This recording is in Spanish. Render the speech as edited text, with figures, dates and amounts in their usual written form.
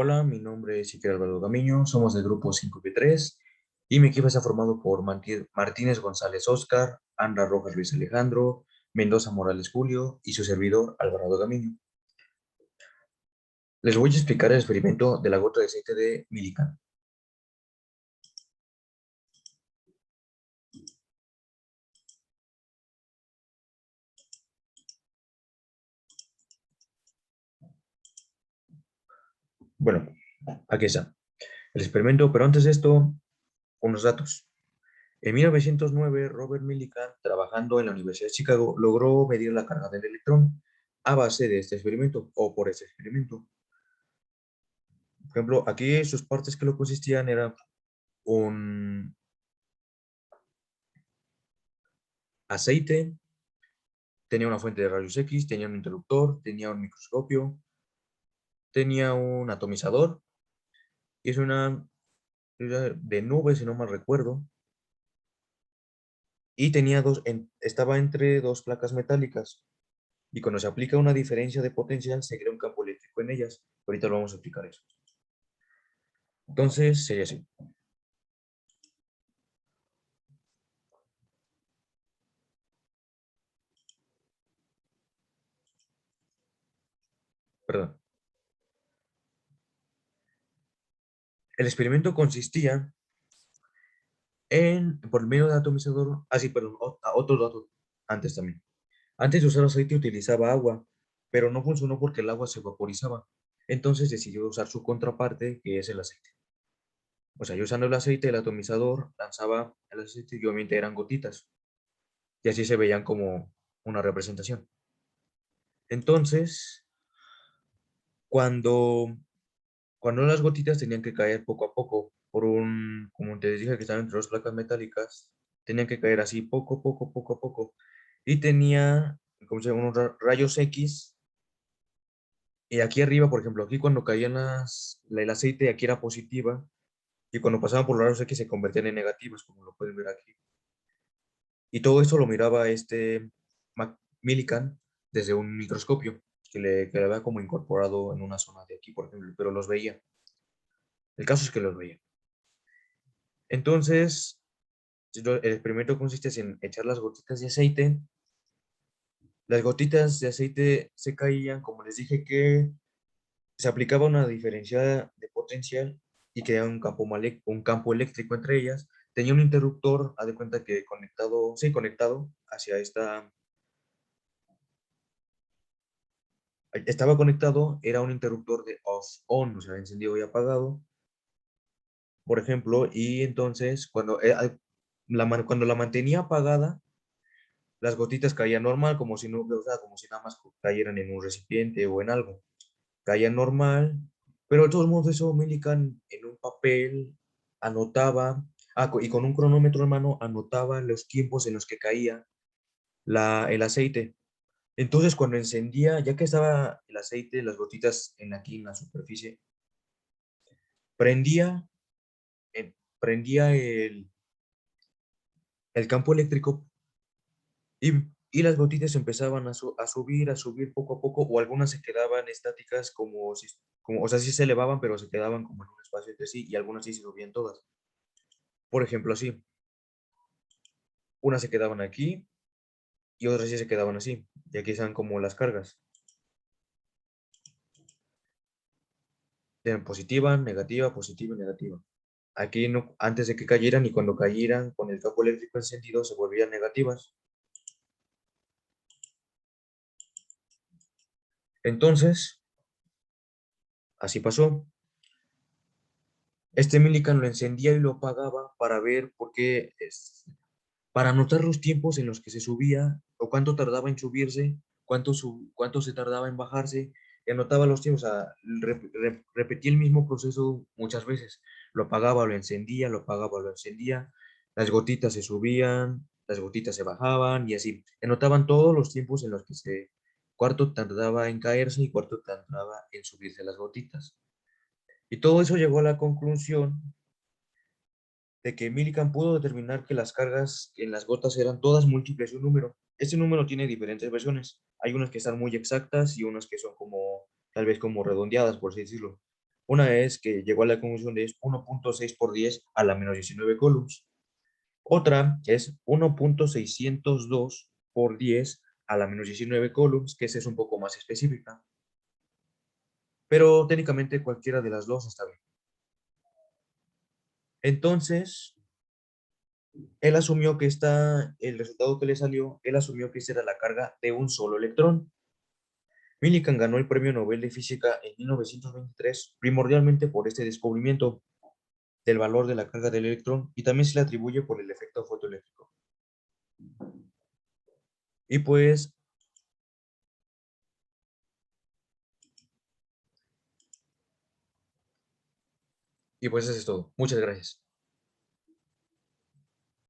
Hola, mi nombre es Iker Álvaro Gamiño, somos del grupo 5B3 y mi equipo está formado por Martínez González Oscar, Andra Rojas Luis Alejandro, Mendoza Morales Julio y su servidor Alvarado Gamiño. Les voy a explicar el experimento de la gota de aceite de Millikan. Bueno, aquí está el experimento, pero antes de esto, unos datos. En 1909, Robert Millikan, trabajando en la Universidad de Chicago, logró medir la carga del electrón a base de este experimento o por este experimento. Por ejemplo, aquí sus partes que lo consistían eran un aceite, tenía una fuente de rayos X, tenía un interruptor, tenía un microscopio, tenía un atomizador, y es una de nube, si no mal recuerdo, y tenía estaba entre dos placas metálicas, y cuando se aplica una diferencia de potencial, se crea un campo eléctrico en ellas. Ahorita lo vamos a explicar eso. Entonces, sería así. Perdón. El experimento consistía por medio del atomizador, sí, perdón, otro dato antes también. Antes de usar aceite utilizaba agua, pero no funcionó porque el agua se vaporizaba. Entonces decidió usar su contraparte, que es el aceite. O sea, yo usando el aceite, el atomizador lanzaba el aceite y obviamente eran gotitas. Y así se veían como una representación. Entonces, cuando, cuando las gotitas tenían que caer poco a poco, como te dije que estaban entre dos placas metálicas, tenían que caer así poco, poco, poco a poco. Y tenía, como se llama, unos rayos X. Y aquí arriba, por ejemplo, aquí cuando caían el aceite, aquí era positiva, y cuando pasaban por los rayos X se convertían en negativas, como lo pueden ver aquí. Y todo esto lo miraba Millikan desde un microscopio, que le había como incorporado en una zona de aquí, por ejemplo, pero los veía. El caso es que los veía. Entonces, el experimento consiste en echar las gotitas de aceite. Las gotitas de aceite se caían, como les dije, que se aplicaba una diferencia de potencial y creaba un campo eléctrico entre ellas. Tenía un interruptor, haz de cuenta que conectado, sí, conectado hacia estaba conectado, era un interruptor de off-on, o sea, encendido y apagado, por ejemplo, y entonces cuando la mantenía apagada, las gotitas caían normal, como si no, o sea, como si nada más cayeran en un recipiente o en algo. Caía normal, pero de todos modos eso Millikan en un papel anotaba, y con un cronómetro en mano anotaba los tiempos en los que caía el aceite. Entonces cuando encendía, ya que estaba el aceite, las gotitas aquí en la superficie, prendía, prendía el campo eléctrico y, y las gotitas empezaban a subir poco a poco, o algunas se quedaban estáticas o sea, sí se elevaban, pero se quedaban como en un espacio entre sí, y algunas sí se subían todas. Por ejemplo, así, unas se quedaban aquí y otras sí se quedaban así, y aquí están como las cargas. Tienen positiva y negativa. Aquí no, antes de que cayeran y cuando cayeran con el campo eléctrico encendido se volvían negativas. Entonces, así pasó. Este Millikan lo encendía y lo apagaba para ver por qué, para anotar los tiempos en los que se subía o cuánto tardaba en subirse, cuánto se tardaba en bajarse, y anotaba los tiempos, o sea, repetía el mismo proceso muchas veces. Lo apagaba, lo encendía, lo apagaba, lo encendía, las gotitas se subían, las gotitas se bajaban y así. Anotaban todos los tiempos en los que cuánto tardaba en caerse y cuánto tardaba en subirse las gotitas. Y todo eso llegó a la conclusión de que Millikan pudo determinar que las cargas en las gotas eran todas múltiples de un número. Este número tiene diferentes versiones. Hay unas que están muy exactas y unas que son como, tal vez como redondeadas, por así decirlo. Una es que llegó a la conclusión de es 1.6 por 10 a la menos 19 coulombs. Otra es 1.602 por 10 a la menos 19 coulombs, que esa es un poco más específica. Pero técnicamente cualquiera de las dos está bien. Entonces, él asumió que el resultado que le salió, él asumió que esa era la carga de un solo electrón. Millikan ganó el Premio Nobel de Física en 1923, primordialmente por este descubrimiento del valor de la carga del electrón y también se le atribuye por el efecto fotoeléctrico. Y pues, y pues eso es todo. Muchas gracias.